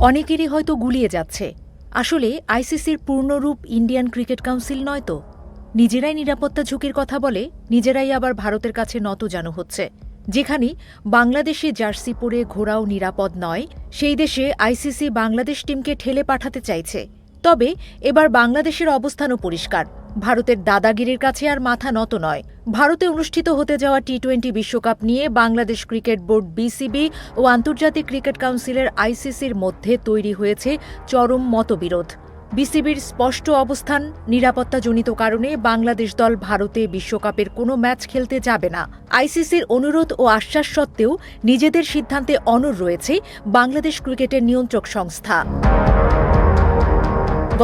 অনেকেরই হয়তো গুলিয়ে যাচ্ছে। আসলে আইসিসির পূর্ণরূপ ইন্ডিয়ান ক্রিকেট কাউন্সিল নয় তো। নিজেরাই নিরাপত্তা ঝুঁকির কথা বলে, নিজেরাই আবার ভারতের কাছে নতজানু হচ্ছে। যেখানে বাংলাদেশে জার্সি পরে ঘোরাও নিরাপদ নয়, সেই দেশে আইসিসি বাংলাদেশ টিমকে ঠেলে পাঠাতে চাইছে। তবে এবার বাংলাদেশের অবস্থানও পরিষ্কার। ভারতের দাদাগিরির কাছে আর মাথা নত নয়। ভারতে অনুষ্ঠিত হতে যাওয়া টি-20 বিশ্বকাপ নিয়ে বাংলাদেশ ক্রিকেট বোর্ড বিসিবি ও আন্তর্জাতিক ক্রিকেট কাউন্সিলের আইসিসির মধ্যে তৈরি হয়েছে চরম মতবিরোধ। বিসিবির স্পষ্ট অবস্থান, নিরাপত্তাজনিত কারণে বাংলাদেশ দল ভারতে বিশ্বকাপের কোনো ম্যাচ খেলতে যাবে না। আইসিসির অনুরোধ ও আশ্বাস সত্ত্বেও নিজেদের সিদ্ধান্তে অনড় রয়েছে বাংলাদেশ ক্রিকেটের নিয়ন্ত্রক সংস্থা।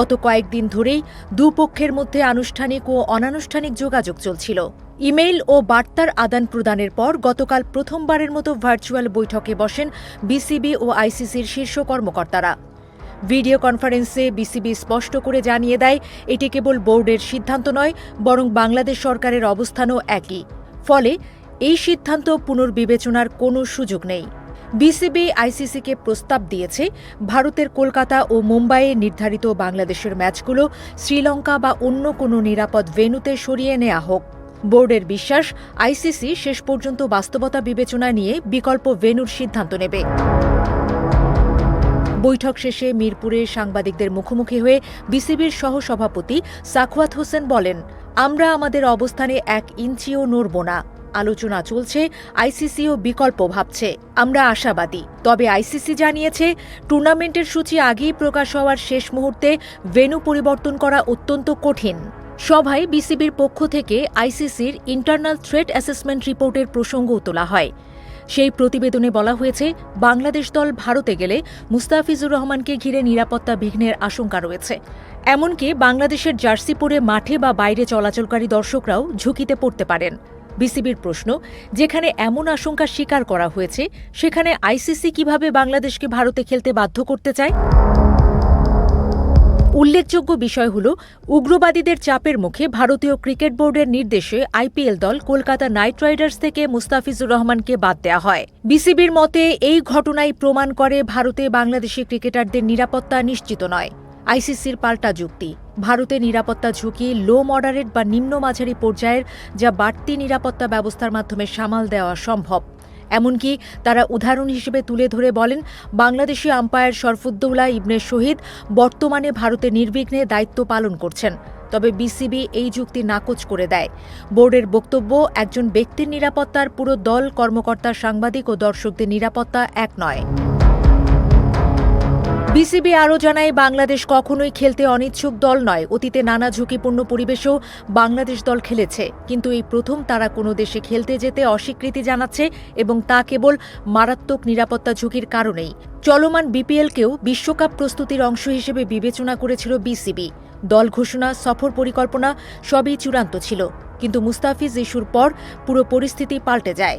গত কয়েকদিন ধরেই দুপক্ষের মধ্যে আনুষ্ঠানিক ও অনানুষ্ঠানিক যোগাযোগ চলছিল। ইমেইল ও বার্তার আদান প্রদানের পর গতকাল প্রথমবারের মতো ভার্চুয়াল বৈঠকে বসেন বিসিবি ও আইসিসির শীর্ষ কর্মকর্তারা। ভিডিও কনফারেন্সে বিসিবি স্পষ্ট করে জানিয়ে দেয়, এটি কেবল বোর্ডের সিদ্ধান্ত নয়, বরং বাংলাদেশ সরকারের অবস্থানও একই। ফলে এই সিদ্ধান্ত পুনর্বিবেচনার কোনো সুযোগ নেই। বিসিবি আইসিসিকে প্রস্তাব দিয়েছে, ভারতের কলকাতা ও মুম্বাইয়ে নির্ধারিত বাংলাদেশের ম্যাচগুলো শ্রীলঙ্কা বা অন্য কোনো নিরাপদ ভেন্যুতে সরিয়ে নেওয়া হোক। বোর্ডের বিশ্বাস, আইসিসি শেষ পর্যন্ত বাস্তবতা বিবেচনা নিয়ে বিকল্প ভেন্যুর সিদ্ধান্ত নেবে। বৈঠক শেষে মিরপুরে সাংবাদিকদের মুখোমুখি হয়ে বিসিবির সহসভাপতি সাখাওয়াত হোসেন বলেন, আমরা আমাদের অবস্থানে 1 ইঞ্চিও নড়ব না। আলোচনা চলছে, আইসিসিও বিকল্প ভাবছে। আমরা আশাবাদী। তবে আইসিসি জানিয়েছে, টুর্নামেন্টের সূচি আগেই প্রকাশ হওয়ার শেষ মুহূর্তে ভেন্যু পরিবর্তন করা অত্যন্ত কঠিন। সভায় বিসিবির পক্ষ থেকে আইসিসির ইন্টারনাল থ্রেট অ্যাসেসমেন্ট রিপোর্টের প্রসঙ্গও তোলা হয়। সেই প্রতিবেদনে বলা হয়েছে, বাংলাদেশ দল ভারতে গেলে মুস্তাফিজুর রহমানকে ঘিরে নিরাপত্তা বিঘ্নের আশঙ্কা রয়েছে। এমনকি বাংলাদেশের জার্সি পরে মাঠে বা বাইরে চলাচলকারী দর্শকরাও ঝুঁকিতে পড়তে পারেন। বিসিবির প্রশ্ন, যেখানে এমন আশঙ্কা স্বীকার করা হয়েছে, সেখানে আইসিসি কিভাবে বাংলাদেশকে ভারতে খেলতে বাধ্য করতে চায়? উল্লেখযোগ্য বিষয় হল, উগ্রবাদীদের চাপের মুখে ভারতীয় ক্রিকেট বোর্ডের নির্দেশে আইপিএল দল কলকাতা নাইট রাইডার্স থেকে মুস্তাফিজুর রহমানকে বাদ দেওয়া হয়। বিসিবির মতে এই ঘটনাই প্রমাণ করে ভারতে বাংলাদেশি ক্রিকেটারদের নিরাপত্তা নিশ্চিত নয়। আইসিসির পাল্টা যুক্তি, ভারতে নিরাপত্তা ঝুঁকি লো মডারেট বা নিম্ন মাঝারি পর্যায়ের, যা বাড়তি নিরাপত্তা ব্যবস্থার মাধ্যমে সামাল দেওয়া সম্ভব। এমনকি তারা উদাহরণ হিসেবে তুলে ধরে বলেন, বাংলাদেশি আম্পায়ার শরফুদ্দৌলা ইবনে শহীদ বর্তমানে ভারতে নির্বিঘ্নে দায়িত্ব পালন করছেন। তবে বিসিবি এই যুক্তি নাকচ করে দেয়। বোর্ডের বক্তব্য, একজন ব্যক্তির নিরাপত্তার পুরো দল, কর্মকর্তা, সাংবাদিক ও দর্শকদের নিরাপত্তা এক নয়। বিসিবি আরও জানায়, বাংলাদেশ কখনোই খেলতে অনিচ্ছুক দল নয়। অতীতে নানা ঝুঁকিপূর্ণ পরিবেশেও বাংলাদেশ দল খেলেছে, কিন্তু এই প্রথম তারা কোনো দেশে খেলতে যেতে অস্বীকৃতি জানাচ্ছে, এবং তা কেবল মারাত্মক নিরাপত্তা ঝুঁকির কারণেই। চলমান বিপিএলকেও বিশ্বকাপ প্রস্তুতির অংশ হিসেবে বিবেচনা করেছিল বিসিবি। দল ঘোষণা, সফর পরিকল্পনা সবই চূড়ান্ত ছিল, কিন্তু মুস্তাফিজ ইস্যুর পর পুরো পরিস্থিতি পাল্টে যায়।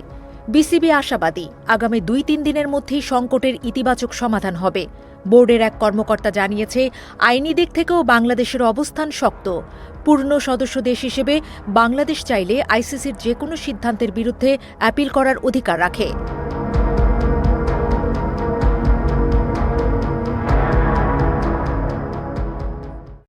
বিসিবি আশাবাদী, আগামী 2-3 দিনের মধ্যেই সংকটের ইতিবাচক সমাধান হবে। বোর্ডের এক কর্মকর্তা জানিয়েছে, আইনি দিক থেকেও বাংলাদেশের অবস্থান শক্ত। পূর্ণ সদস্য দেশ হিসেবে বাংলাদেশ চাইলে আইসিসির যে কোনো সিদ্ধান্তের বিরুদ্ধে অ্যাপিল করার অধিকার রাখে।